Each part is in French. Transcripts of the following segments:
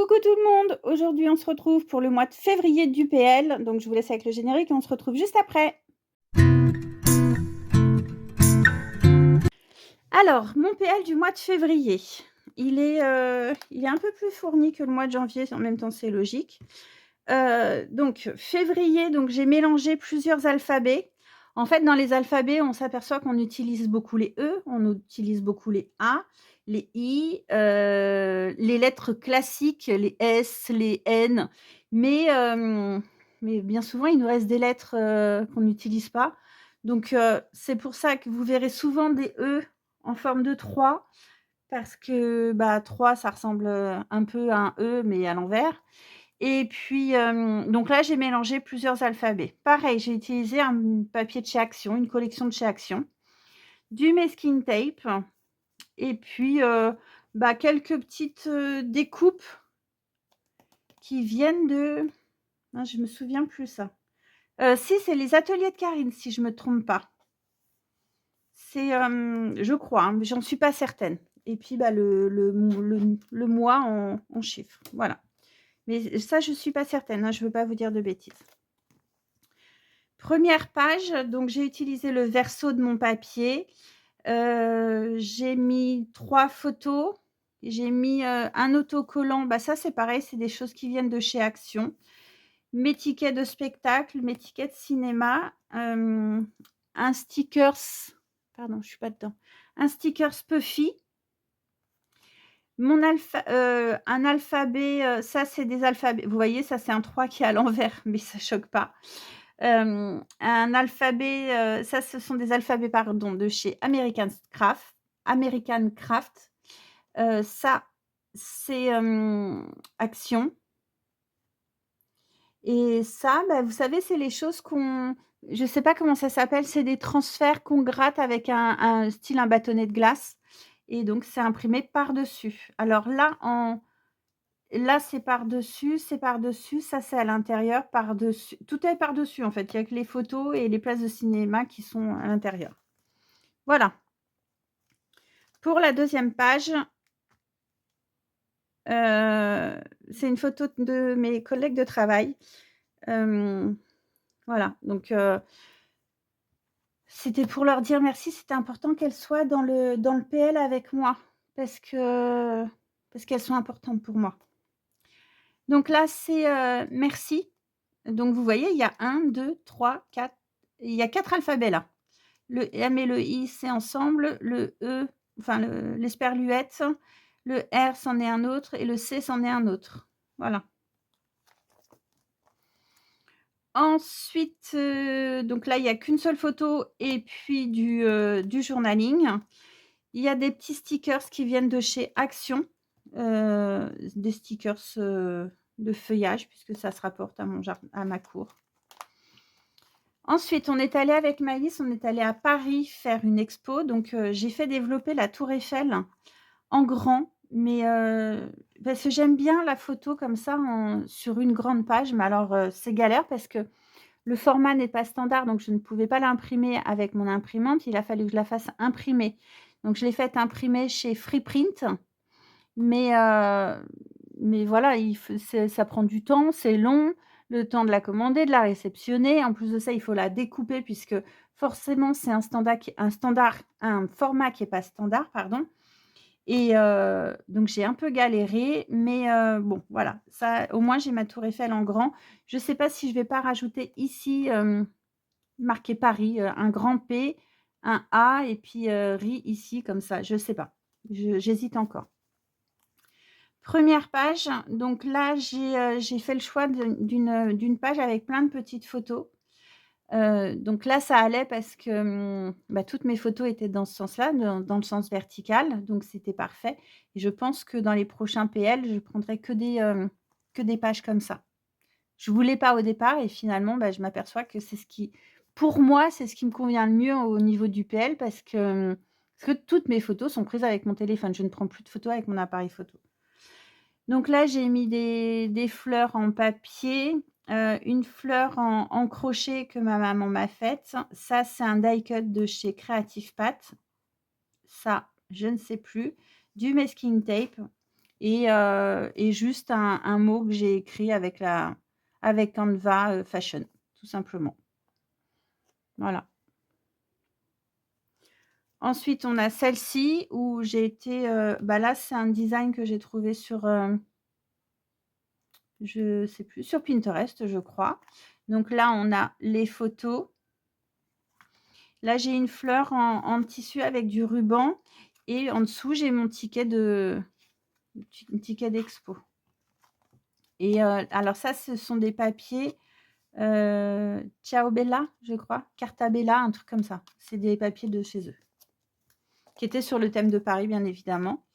Coucou tout le monde! Aujourd'hui, on se retrouve pour le mois de février du PL. Donc, je vous laisse avec le générique et on se retrouve juste après. Alors, mon PL du mois de février, il est un peu plus fourni que le mois de janvier. En même temps, c'est logique. Donc février, donc j'ai mélangé plusieurs alphabets. En fait, dans les alphabets, on s'aperçoit qu'on utilise beaucoup les E, on utilise beaucoup les A, les I, les lettres classiques, les S, les N, mais bien souvent, il nous reste des lettres, qu'on n'utilise pas. Donc c'est pour ça que vous verrez souvent des E en forme de 3 parce que, 3 ça ressemble, un peu à un E, mais à l'envers. Et puis, donc là, j'ai mélangé plusieurs alphabets. Pareil, j'ai utilisé un papier de chez Action, une collection de chez Action, du masking tape et puis, quelques petites, découpes qui viennent de je me souviens plus ça. Si, c'est les ateliers de Karine, si je me trompe pas. C'est, je crois, hein, mais j'en suis pas certaine. Et puis, le mois en chiffres, voilà. Mais ça, je suis pas certaine, hein, je veux pas vous dire de bêtises. Première page, donc j'ai utilisé le verso de mon papier. J'ai mis 3 photos. J'ai mis, un autocollant, ça c'est pareil, c'est des choses qui viennent de chez Action. Mes tickets de spectacle, mes tickets de cinéma, un stickers pardon, je suis pas dedans. Un stickers Puffy. Un alphabet, ça c'est des alphabets vous voyez, ça c'est un 3 qui est à l'envers, mais ça choque pas. Un alphabet, ça ce sont des alphabets, pardon, de chez American Craft. Ça, c'est, Action et ça, vous savez, c'est les choses qu'on je sais pas comment ça s'appelle, c'est des transferts qu'on gratte avec un style un bâtonnet de glace et donc c'est imprimé par-dessus. Alors là, c'est par-dessus, ça, c'est à l'intérieur, par-dessus. Tout est par-dessus, en fait. Il y a que les photos et les places de cinéma qui sont à l'intérieur. Voilà. Pour la deuxième page, c'est une photo de mes collègues de travail. Voilà, donc c'était pour leur dire merci. C'était important qu'elles soient dans le PL avec moi parce qu'elles sont importantes pour moi. Donc là, c'est, merci. Donc vous voyez, il y a 1, 2, 3, 4, il y a 4 alphabets là. Le M et le I, c'est ensemble, le E, enfin l'esperluette, le R, c'en est un autre et le C, c'en est un autre. Voilà. Ensuite, donc là, il y a qu'une seule photo et puis du journaling. Il y a des petits stickers qui viennent de chez Action, des stickers, de feuillage puisque ça se rapporte à ma cour. Ensuite, on est allé avec Maïs, on est allé à Paris faire une expo. Donc, j'ai fait développer la tour Eiffel en grand, mais parce que j'aime bien la photo comme ça sur une grande page. Mais alors, c'est galère parce que le format n'est pas standard, donc je ne pouvais pas l'imprimer avec mon imprimante. Il a fallu que je la fasse imprimer. Donc, je l'ai faite imprimer chez Freeprint. Mais voilà, ça prend du temps, c'est long, le temps de la commander, de la réceptionner. En plus de ça, il faut la découper puisque forcément, c'est un format qui est pas standard, pardon et donc j'ai un peu galéré, mais bon, voilà, ça au moins j'ai ma tour Eiffel en grand. Je sais pas si je vais pas rajouter ici, marqué Paris, un grand P, un A et puis, RI ici comme ça, je sais pas. J'hésite encore. Première page, donc là, j'ai fait le choix d'une page avec plein de petites photos. Donc là, ça allait parce que, toutes mes photos étaient dans ce sens-là, dans le sens vertical, donc c'était parfait et je pense que dans les prochains PL, je prendrai que des pages comme ça. Je voulais pas au départ et finalement, je m'aperçois que c'est ce qui pour moi, c'est ce qui me convient le mieux au niveau du PL parce que toutes mes photos sont prises avec mon téléphone. Je ne prends plus de photos avec mon appareil photo. Donc là, j'ai mis des fleurs en papier, une fleur en crochet que ma maman m'a faite. Ça, c'est un die cut de chez Creative Pat. Ça, je ne sais plus. Du masking tape. et juste un mot que j'ai écrit avec Canva, Fashion, tout simplement. Voilà. Ensuite, on a celle-ci où j'ai été, bah, là, c'est un design que j'ai trouvé sur, je sais plus, sur Pinterest, je crois. Donc là, on a les photos. Là, j'ai une fleur en tissu avec du ruban et en dessous, j'ai mon ticket d'expo et alors ça, ce sont des papiers, Ciao Bella, je crois, Carta Bella, un truc comme ça. C'est des papiers de chez eux, qui étaient sur le thème de Paris, bien évidemment.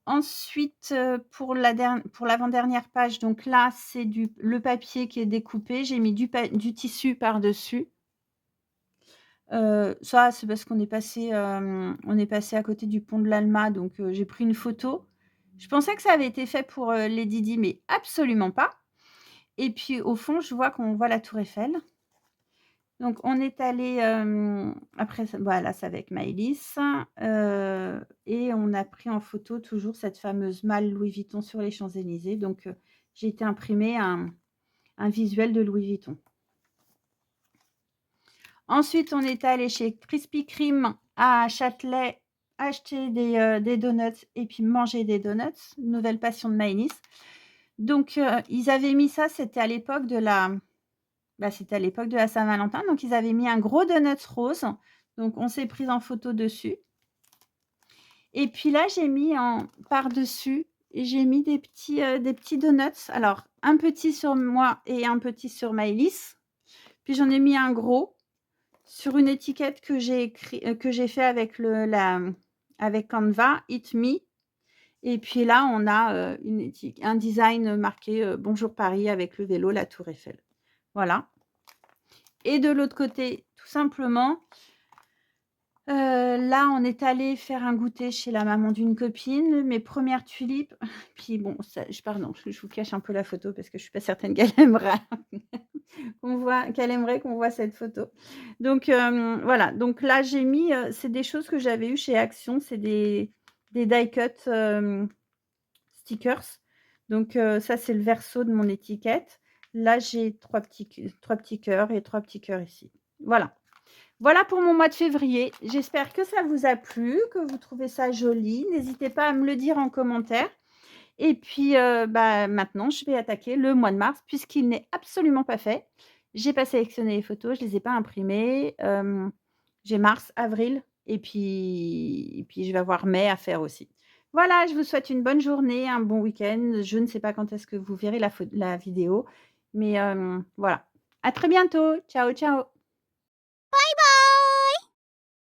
Ensuite, pour l'avant-dernière page, donc là, c'est le papier qui est découpé. J'ai mis du tissu par-dessus. Ça, c'est parce qu'on est passé à côté du pont de l'Alma, donc j'ai pris une photo. Je pensais que ça avait été fait pour, Lady Di, mais absolument pas. Et puis au fond, je vois qu'on voit la tour Eiffel. Donc on est allé après ça, voilà, c'est avec Maëlys, et on a pris en photo toujours cette fameuse malle Louis Vuitton sur les Champs-Élysées. Donc j'ai été imprimer un visuel de Louis Vuitton. Ensuite, on est allé chez Krispy Kreme à Châtelet acheter des donuts et puis manger des donuts. Nouvelle passion de Maëlys. Donc ils avaient mis ça, c'était à l'époque de la Saint-Valentin. Donc ils avaient mis un gros donut rose. Donc on s'est pris en photo dessus. Et puis là, j'ai mis par-dessus, j'ai mis des petits donuts. Alors, un petit sur moi et un petit sur Maëlys. Puis j'en ai mis un gros sur une étiquette que j'ai fait avec avec Canva, Eat Me. Et puis là, on a un design marqué Bonjour Paris avec le vélo, la Tour Eiffel. Voilà. Et de l'autre côté, tout simplement, là, on est allé faire un goûter chez la maman d'une copine, mes premières tulipes. Puis bon, pardon, je vous cache un peu la photo parce que je suis pas certaine qu'elle aimerait qu'on voit cette photo. Donc voilà, donc là, j'ai mis, c'est des choses que j'avais eues chez Action, c'est des die cut stickers. Donc ça, c'est le verso de mon étiquette. Là, j'ai 3 petits cœurs et 3 petits cœurs ici. Voilà. Voilà pour mon mois de février. J'espère que ça vous a plu, que vous trouvez ça joli. N'hésitez pas à me le dire en commentaire. Et puis, bah, maintenant, je vais attaquer le mois de mars puisqu'il n'est absolument pas fait. J'ai pas sélectionné les photos, je ne les ai pas imprimées. J'ai mars, avril et puis je vais avoir mai à faire aussi. Voilà, je vous souhaite une bonne journée, un bon week-end. Je ne sais pas quand est-ce que vous verrez la vidéo, mais voilà. À très bientôt. Ciao, ciao.